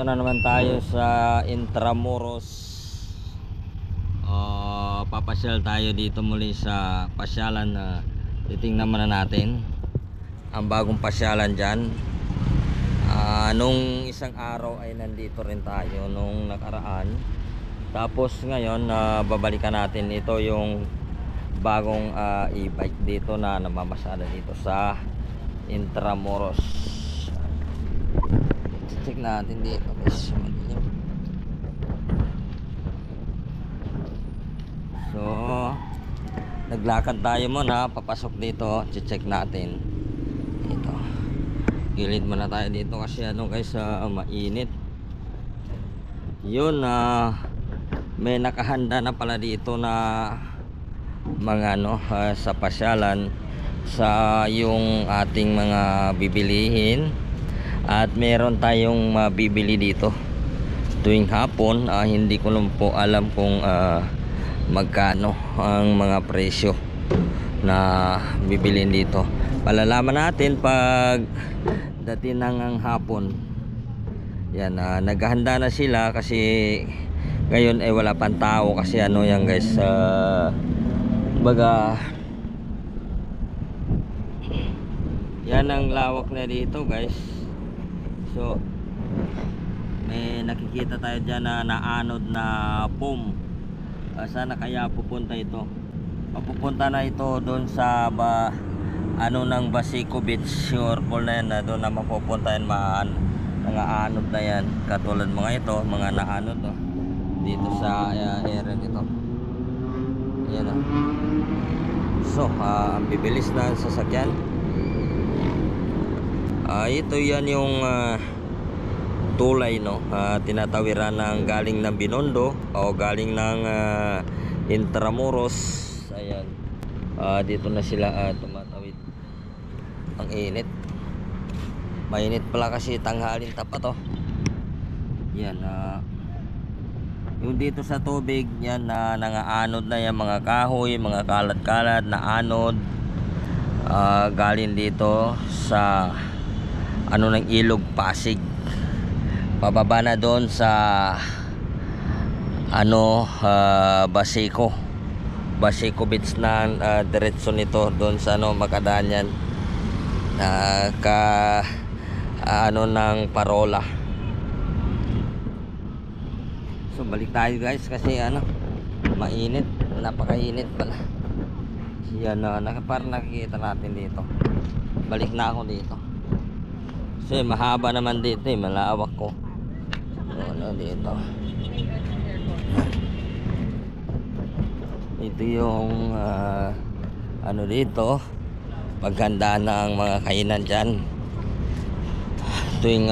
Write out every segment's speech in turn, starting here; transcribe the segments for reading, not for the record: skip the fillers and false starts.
Dito na naman tayo sa Intramuros. Papasyal tayo dito muli sa pasyalan na titingnan muna natin ang bagong pasyalan dyan. Nung isang araw ay nandito rin tayo nung nakaraan. Tapos ngayon babalikan natin ito yung bagong e-bike dito na namamasada dito sa Intramuros. Check natin dito guys. So naglakad tayo muna papasok dito. Check natin dito. Gilid muna tayo dito kasi guys, mainit. Yun, may nakahanda na pala dito na mga sa pasyalan sa yung ating mga bibilihin. At meron tayong mabibili dito tuwing hapon. Hindi ko lang po alam kung magkano ang mga presyo na bibilin dito. Palalaman natin pag dating ng hapon. Yan, naghahanda na sila kasi ngayon ay wala pang tao kasi yan guys, baga yan ang lawak na dito guys. So may nakikita tayo dyan na naanod na foam. Sana kaya pupunta ito. Papupunta na ito doon sa ng Basico Beach. Sure po na yan na doon na mapupunta yan, mga anod na yan. Katulad mga ito, mga naanod dito sa area nito. Ayan So ang bibilis na sasakyan. Ito yan yung tulay tinatawiran ng galing ng Binondo o galing ng Intramuros. Ayan, dito na sila tumatawid. Ang init, mainit pala kasi tanghalin tapat yan. Yung dito sa tubig yan nangaanod na yan, mga kahoy, mga kalat-kalat na anod, galing dito sa ng ilog Pasig, pababa na doon sa Basico Beach na diretso nito doon sa makadaan yan ng Parola. So balik tayo guys kasi mainit, napakainit pala yan. Parang nakikita natin dito. Balik na ako dito kasi mahaba naman dito, malawak ko. Dito ito yung dito paghanda ng mga kainan dyan tuwing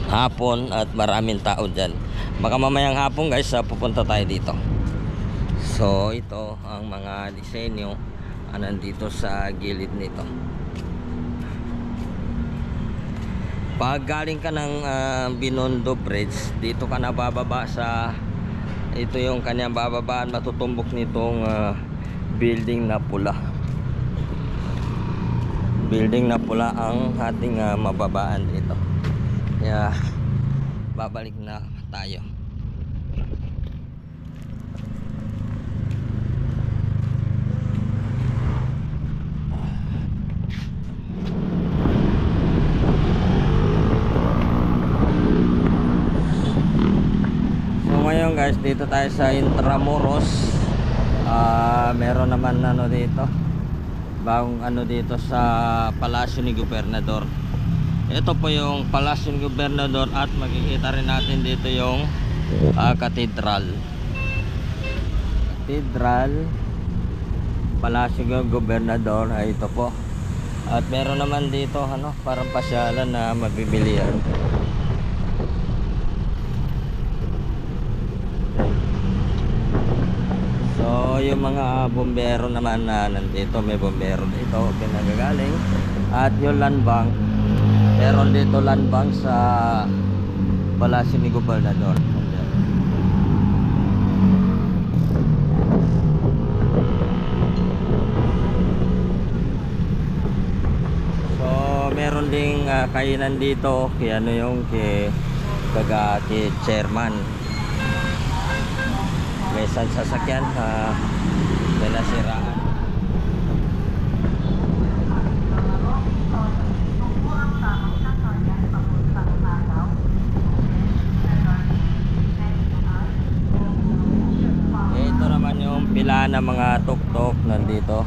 hapon at maraming tao dyan. Baka mamayang hapon guys, pupunta tayo dito. So ito ang mga disenyo nandito sa gilid nito. Pag galing ka ng Binondo Bridge, dito ka na bababa sa ito yung kanyang bababaan, matutumbok nitong building na pula. Building na pula ang ating mababaan dito. Kaya babalik na tayo. Ngayon guys, dito tayo sa Intramuros. Meron naman dito bagong dito sa Palasyo ni Gobernador. Ito po yung Palasyo ni Gobernador at makikita rin natin dito yung Cathedral Palasyo ni Gobernador. Ito po. At meron naman dito parang pasyalan na mabibilihan. So yung mga bombero naman nandito, may bombero dito pinagagaling. At yung land bank, meron dito land bank sa Palasyo ni Gobernador. So meron ding kainan dito kay kaga ti chairman. May isang sasakyan may nasiraan. Ito naman yung pila ng mga tuk-tuk nandito.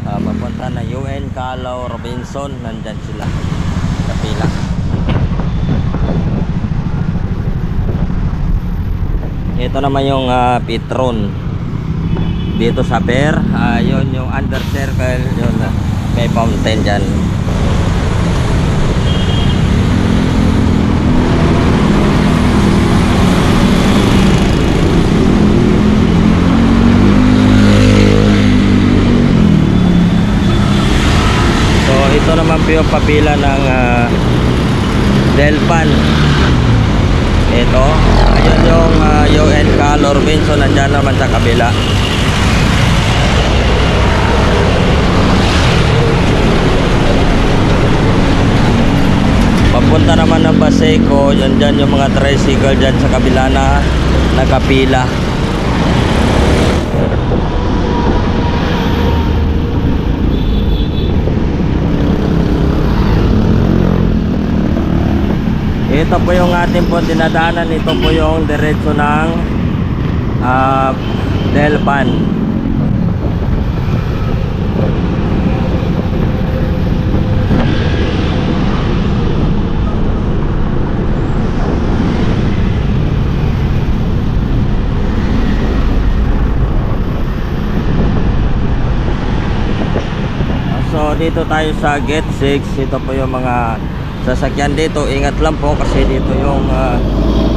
Mapunta na UN Calaw Robinson, nandyan sila sa pila. Ito naman yung Petron dito sa Pier. Yun yung under circle, yun may fountain dyan. So ito naman po yung papila ng Delpan. Ito, ayun yung UN Calaw Robinson, nandyan naman sa kabila. Papunta naman ng Baseco, yun dyan yung mga tricycle dyan sa kabila na nakapila. Ito po yung ating po dinadaanan. Ito po yung diretso ng Delpan. So dito tayo sa Gate 6. Ito po yung mga sasakyan dito. Ingat lang po kasi dito yung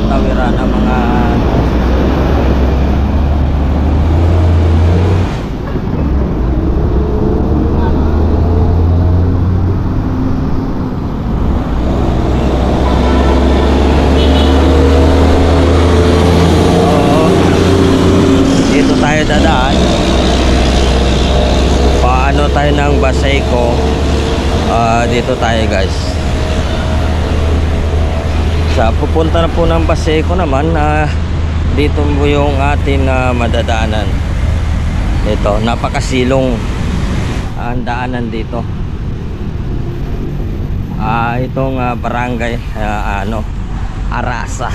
tawiran ng mga dito tayo dadaan. Paano tayo ng Baseco? Dito tayo guys. Sa pupunta na po ng Baseco naman, dito po yung ating madadaanan. Ito, napakasilong ang daanan dito. Itong barangay Arasa.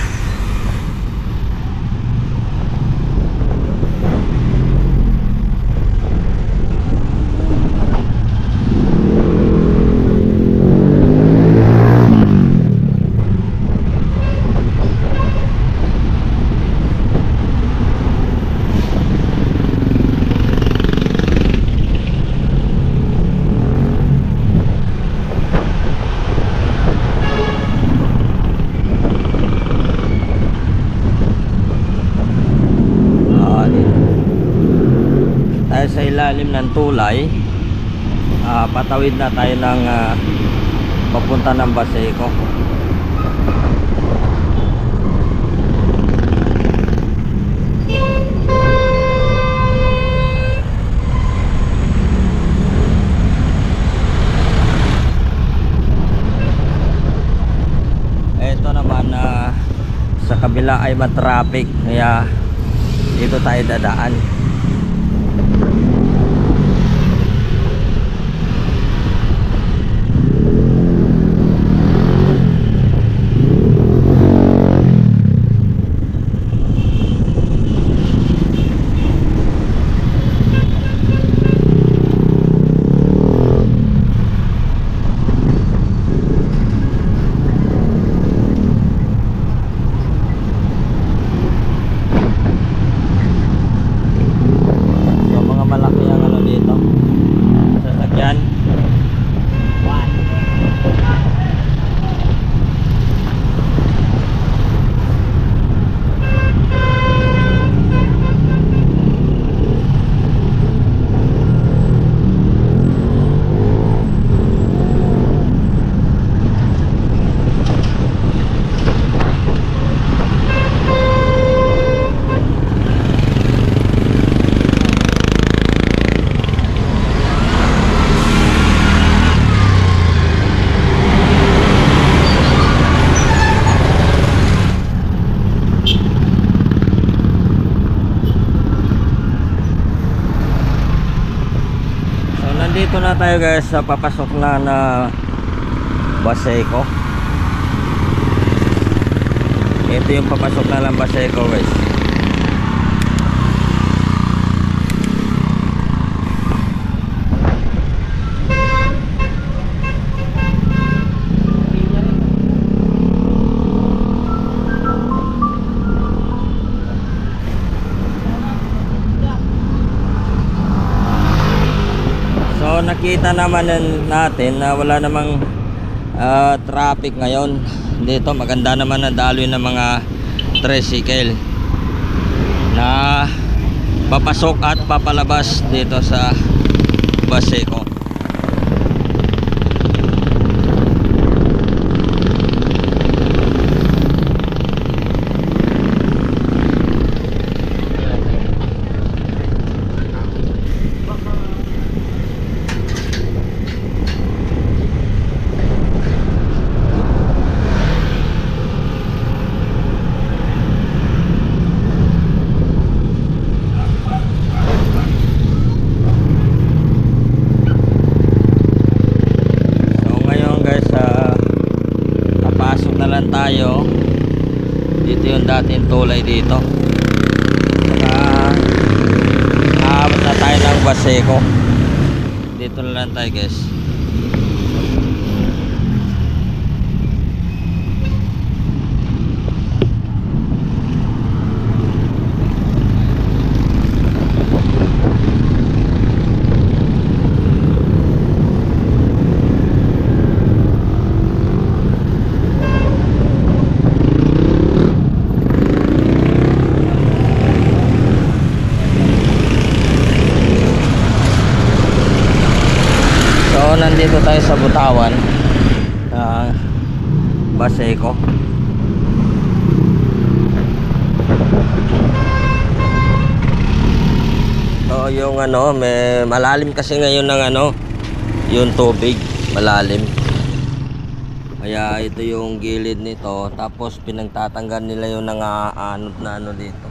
Sa ilalim ng tulay, patawid na tayo ng papunta ng Baseco. Ito naman sa kabila ay matraffic, kaya dito tayo dadaan. na tayo guys sa papasok na Baseco. Ito yung papasok na ng Baseco guys. So nakita naman natin na wala namang traffic ngayon dito. Maganda naman na daloy ng mga tricycle na papasok at papalabas dito sa Baseco. Tayo dito yung dating tulay dito. Aabot na tayo ng Baseco. Dito na lang tayo guys. Nandito tayo sa Butawan Baseco. So yung may malalim kasi ngayon ng yung tubig malalim. Kaya ito yung gilid nito, tapos pinagtatanggal nila yung nangaanod na dito.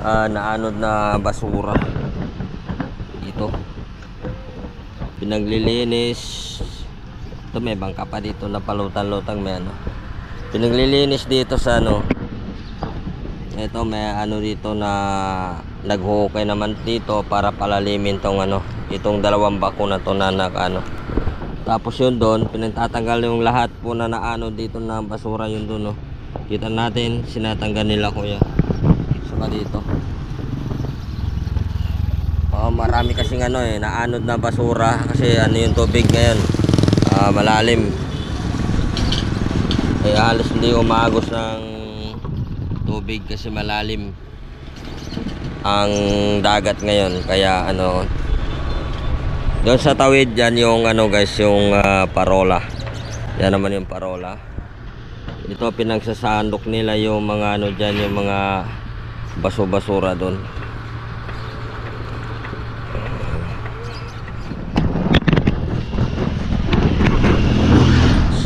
Naanod na basura. Ito. Pinaglilinis. Ito may bangka pa dito na palutang-lutang, may pinaglilinis dito sa ito may dito na naghukay naman dito para palalimin tong itong dalawang bako na to na tapos yun doon pinagtatanggal yung lahat po na dito na basura yun doon kita natin sinatanggal nila kuya saka dito. Marami kasing naanod na basura kasi yung tubig ngayon malalim, kaya halos hindi umagos ng tubig kasi malalim ang dagat ngayon. Kaya doon sa tawid yan yung guys yung parola, yan naman yung parola. Ito pinagsasandok nila yung mga dyan, yung mga basura doon.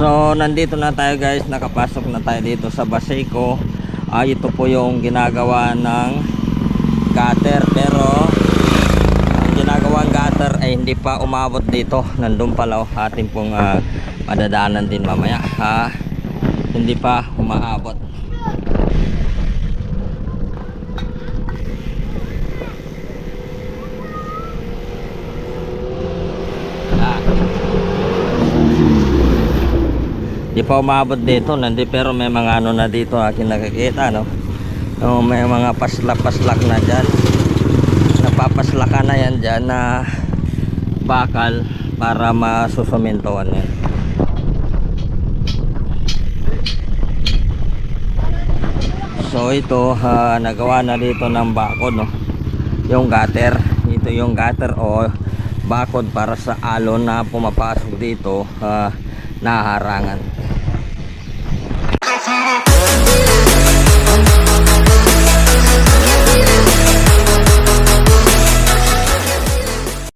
So nandito na tayo guys, nakapasok na tayo dito sa Baseco. Ito po yung ginagawa ng gutter, pero ang ginagawang gutter ay hindi pa umabot dito. Nandun pala ating pong padadaanan din mamaya. Hindi pa umaabot. Di pa umabot dito, pero may mga na dito akin nakikita may mga paslak na dyan, napapaslakan na yan dyan na bakal para masusumintuan yan. So ito nagawa na dito ng bakod yung gutter. Ito yung gutter o bakod para sa alon na pumapasok dito naharangan.